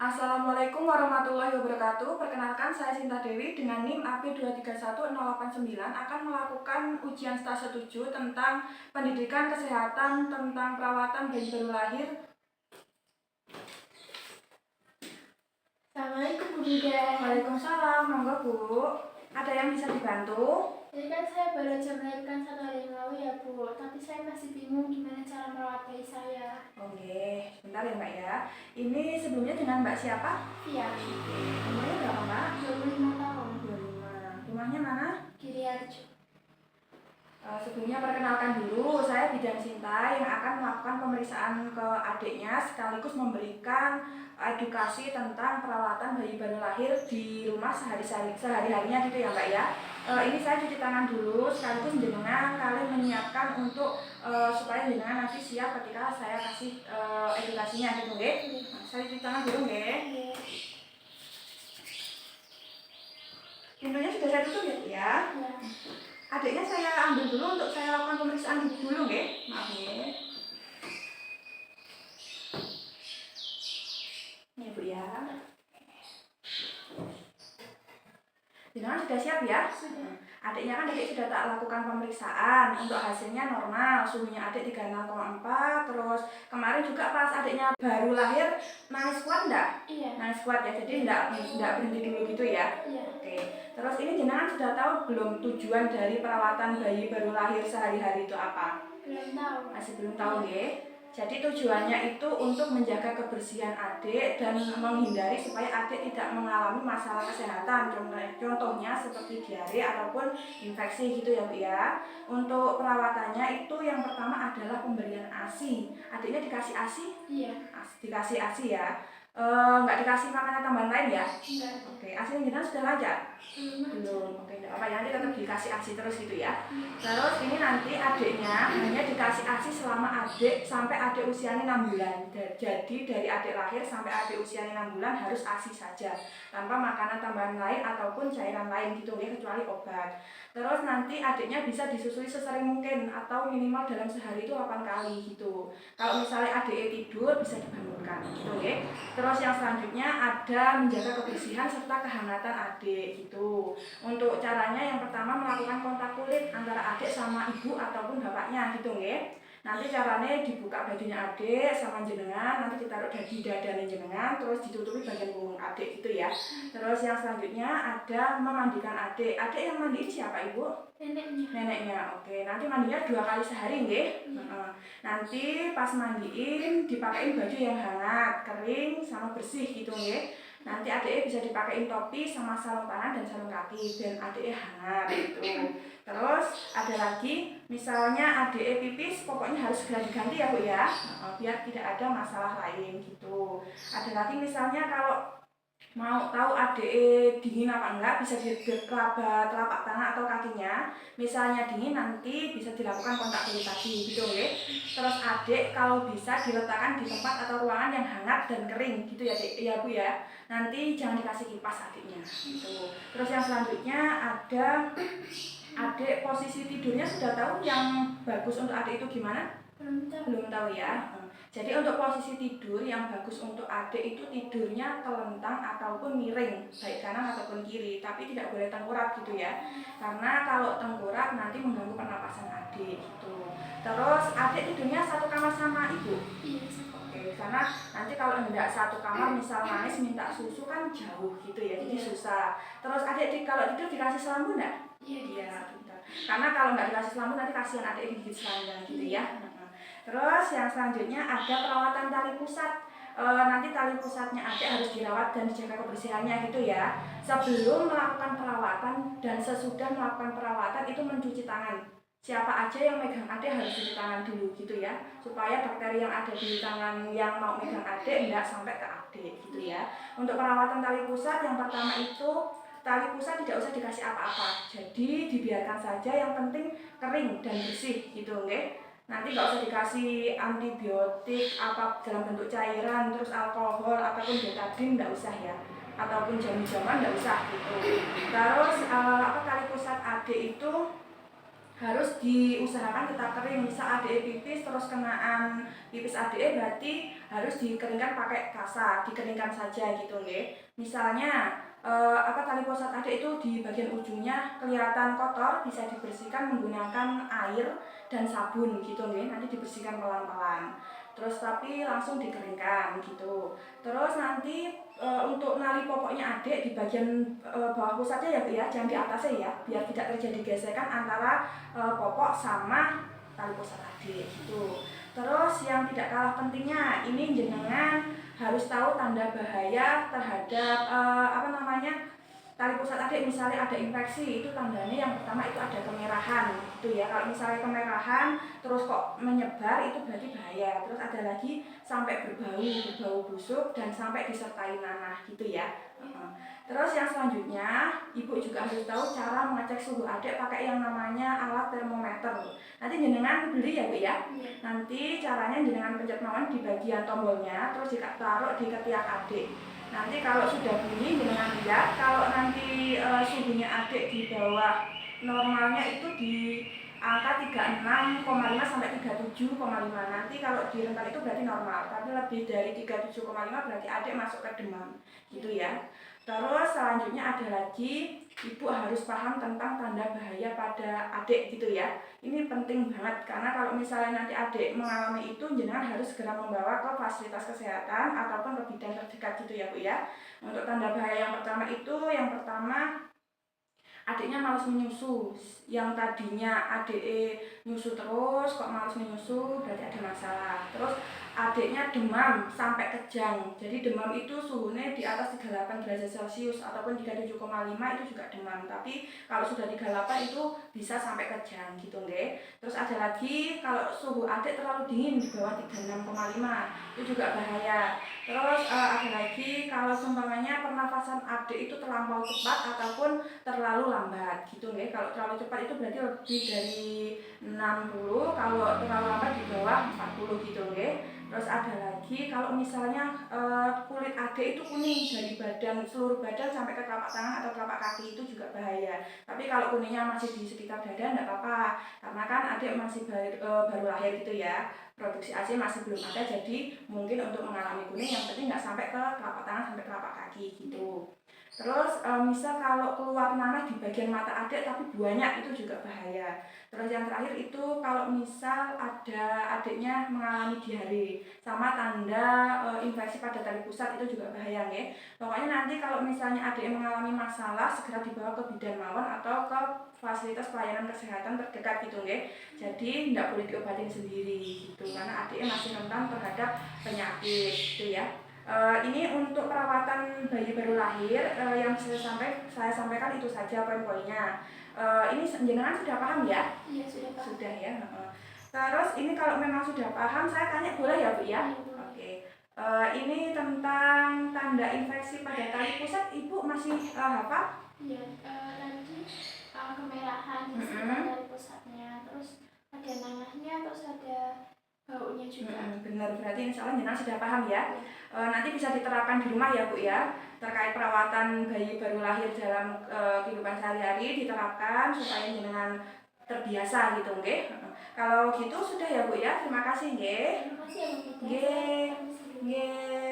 Assalamualaikum warahmatullahi wabarakatuh. Perkenalkan, saya Sinta Dewi dengan NIM AP231089 akan melakukan ujian stase 7 tentang pendidikan kesehatan tentang perawatan bayi baru lahir. Assalamualaikum Bu Bida. Waalaikumsalam, monggo Bu. Ada yang bisa dibantu? Jadi kan saya baru aja melahirkan 1 hari yang lalu ya Bu, tapi saya masih bingung gimana cara merawat bayi saya. Oke, sebentar ya Mbak ya. Ini sebelumnya dengan Mbak siapa? Iya, Umurnya berapa Mbak? 25 tahun. 25. Rumahnya mana? Giriarjo. Sebelumnya perkenalkan dulu, saya Bidan Sinta yang akan melakukan pemeriksaan ke adiknya sekaligus memberikan edukasi tentang perawatan bayi baru lahir di rumah sehari-harinya gitu ya Mbak ya. Ini saya cuci tangan dulu sekaligus jenengan kalian menyiapkan untuk supaya jenengan nanti siap ketika saya kasih edukasinya gitu nggih. Nah, saya cuci tangan dulu nggih. Pintunya sudah saya tutup ya Bu ya. Ya. Adiknya saya ambil dulu untuk saya lakukan pemeriksaan dulu nggih. Maaf nggih. Ini Bu ya. Jenengan sudah siap ya? Sudah. Adiknya kan adik sudah tak lakukan pemeriksaan. Untuk hasilnya normal, suhunya adik 36,4. Terus kemarin juga pas adiknya baru lahir nangis kuat enggak? Iya. Nangis kuat ya. Jadi enggak berhenti dulu gitu ya. Iya. Oke. Terus ini jenengan sudah tahu belum tujuan dari perawatan bayi baru lahir sehari-hari itu apa? Belum tahu. Masih belum tahu nggih. Jadi tujuannya itu untuk menjaga kebersihan adik dan menghindari supaya adik tidak mengalami masalah kesehatan. Contohnya seperti diare ataupun infeksi gitu ya Bu ya. Untuk perawatannya itu yang pertama adalah pemberian ASI. Adiknya dikasih ASI? Iya. Dikasih ASI ya. Nggak dikasih makanan tambahan lain ya? Enggak. Oke, ASI jenengan sudah lancar? Belum. Oke, enggak apa ya, nanti tetap dikasih ASI terus gitu ya. Terus ini nanti adiknya hanya dikasih ASI selama adik sampai adik usianya 6 bulan. Jadi dari adik lahir sampai adik usianya 6 bulan harus ASI saja, tanpa makanan tambahan lain ataupun cairan lain gitu ya, kecuali obat. Terus nanti adiknya bisa disusui sesering mungkin atau minimal dalam sehari itu 8 kali gitu. Kalau misalnya adiknya tidur bisa dibangunkan gitu ya. Terus yang selanjutnya ada menjaga kebersihan serta kehangatan adik gitu. Untuk caranya yang pertama melakukan kontak kulit antara adik sama ibu ataupun bapaknya gitu nggih. Nanti caranya dibuka bajunya adik sama jenengan, nanti ditaruh di dadanya jenengan, terus ditutupi bagian punggung adik gitu ya. Terus yang selanjutnya ada memandikan adik. Adik yang mandiin siapa Ibu? Neneknya. Neneknya. Oke, nanti mandinya 2 kali sehari nggih. Nanti pas mandiin dipakein baju yang hangat, kering sama bersih gitu nggih. Nanti adiknya bisa dipakein topi sama sarung tangan dan sarung kaki dan adiknya hangat gitu. Terus ada lagi misalnya adiknya pipis pokoknya harus segera diganti ya Bu ya, biar tidak ada masalah lain gitu. Ada lagi misalnya kalau mau tahu adik dingin apa enggak bisa diraba telapak tangan atau kakinya. Misalnya dingin nanti bisa dilakukan kontak kulit tadi gitu ya. Terus adik kalau bisa diletakkan di tempat atau ruangan yang hangat dan kering gitu ya Dek, ya Bu ya. Nanti jangan dikasih kipas adiknya gitu. Terus yang selanjutnya ada adik posisi tidurnya sudah tahu yang bagus untuk adik itu gimana? Belum tahu ya. Jadi untuk posisi tidur yang bagus untuk adik itu tidurnya telentang ataupun miring, baik kanan ataupun kiri, tapi tidak boleh tengkurap gitu ya. Karena kalau tengkurap nanti mengganggu pernapasan adik gitu. Terus adik tidurnya satu kamar sama ibu? Iya. Oke, karena nanti kalau hendak satu kamar misal nangis minta susu kan jauh gitu ya, jadi susah. Terus adik kalau tidur dikasih selambu enggak? Iya, bentar. Karena kalau nggak dikasih selambu nanti kasihan adik digigit serangga gitu ya. Terus yang selanjutnya ada perawatan tali pusat. Nanti tali pusatnya adik harus dirawat dan dijaga kebersihannya gitu ya. Sebelum melakukan perawatan dan sesudah melakukan perawatan itu mencuci tangan. Siapa aja yang megang adik harus cuci tangan dulu gitu ya, supaya bakteri yang ada di tangan yang mau megang adik tidak sampai ke adik gitu ya. Untuk perawatan tali pusat yang pertama itu tali pusat tidak usah dikasih apa-apa, jadi dibiarkan saja, yang penting kering dan bersih gitu nggih. Nanti nggak usah dikasih antibiotik apa dalam bentuk cairan, terus alkohol ataupun betadine nggak usah ya, ataupun jamu-jamuan nggak usah gitu. Terus tali pusat adik itu harus diusahakan tetap kering. Misal adik pipis terus kenaan pipis adik berarti harus dikeringkan pakai kasa, dikeringkan saja gitu nggih. Misalnya tali pusat adik itu di bagian ujungnya kelihatan kotor, bisa dibersihkan menggunakan air dan sabun gitu nggih. Nanti dibersihkan pelan-pelan. Terus tapi langsung dikeringkan gitu. Terus nanti untuk nali popoknya adik di bagian bawah pusatnya ya Bu ya, jangan di atasnya ya, biar tidak terjadi gesekan antara popok sama tali pusat adik gitu. Terus yang tidak kalah pentingnya, ini jenengan harus tahu tanda bahaya terhadap tali pusat adik. Misalnya ada infeksi, itu tandanya yang pertama itu ada kemerahan gitu ya. Kalau misalnya kemerahan terus kok menyebar, itu berarti bahaya. Terus ada lagi sampai berbau busuk dan sampai disertai nanah gitu ya. Terus yang selanjutnya, ibu juga harus tahu cara mengecek suhu adik pakai yang namanya alat termometer. Nanti jenengan beli ya Bu ya. Nanti caranya jenengan pencet mawon di bagian tombolnya, terus ditaruh di ketiak adik. Nanti kalau sudah bunyi jenengan lihat, kalau nanti suhunya adik di bawah normalnya itu di angka 36,5 sampai 37,5. Nanti kalau di rentan itu berarti normal, tapi lebih dari 37,5 berarti adik masuk ke demam gitu ya. Terus selanjutnya ada lagi, ibu harus paham tentang tanda bahaya pada adik gitu ya. Ini penting banget karena kalau misalnya nanti adik mengalami itu, jenengan harus segera membawa ke fasilitas kesehatan ataupun ke bidan terdekat gitu ya Bu ya. Untuk tanda bahaya yang pertama itu, yang pertama adiknya malas menyusu. Yang tadinya adik nyusu terus kok malas menyusu, berarti ada masalah. Terus adiknya demam sampai kejang. Jadi demam itu suhunya di atas 38 derajat Celcius ataupun 37,5 itu juga demam. Tapi kalau sudah 38 itu bisa sampai kejang gitu nggih. Terus ada lagi kalau suhu adik terlalu dingin di bawah 36,5 itu juga bahaya. Terus ada lagi kalau seumpamanya pernafasan adik itu terlampau cepat ataupun terlalu lambat gitu nggih. Kalau terlalu cepat itu berarti lebih dari 60, kalau terlalu lambat di bawah 40 gitu nggih. Terus ada lagi kalau misalnya kulit adik itu kuning dari badan, seluruh badan sampai ke telapak tangan atau telapak kaki, itu juga bahaya. Tapi kalau kuningnya masih di sekitar dada enggak apa-apa, karena kan adik masih baru lahir gitu ya. Produksi ASI masih belum ada, jadi mungkin untuk mengalami kuning yang penting nggak sampai ke telapak tangan sampai telapak kaki gitu. Terus misal kalau keluar nanah di bagian mata adik tapi banyak, itu juga bahaya. Terus yang terakhir itu kalau misal ada adiknya mengalami diare sama tanda infeksi pada tali pusat, itu juga bahaya nggih. Pokoknya nanti kalau misalnya adik mengalami masalah, segera dibawa ke bidan mawon atau ke fasilitas pelayanan kesehatan terdekat gitu nggih. Jadi tidak boleh diobatin sendiri gitu karena adiknya masih rentan terhadap penyakit gitu ya. Ini untuk perawatan bayi baru lahir yang saya sampaikan itu saja poin-poinnya. Ini jenengan sudah paham ya? Iya, sudah Pak. Sudah ya. Terus ini kalau memang sudah paham, saya tanya boleh ya Bu ya? Iya, boleh. Oke. Ini tentang tanda infeksi pada tali pusat, Ibu masih hafal? Iya, nanti kemerahan di sekitar tali pusatnya, terus ada nanahnya, terus ada baunya juga. Benar, berarti insya Allah jenengan sudah paham ya. Nanti bisa diterapkan di rumah ya Bu ya, terkait perawatan bayi baru lahir dalam kehidupan sehari-hari, diterapkan supaya jenengan terbiasa gitu nggih. Kalau gitu sudah ya Bu ya, terima kasih nggih. Terima kasih ya Bu Tita. Nggih. Nggih.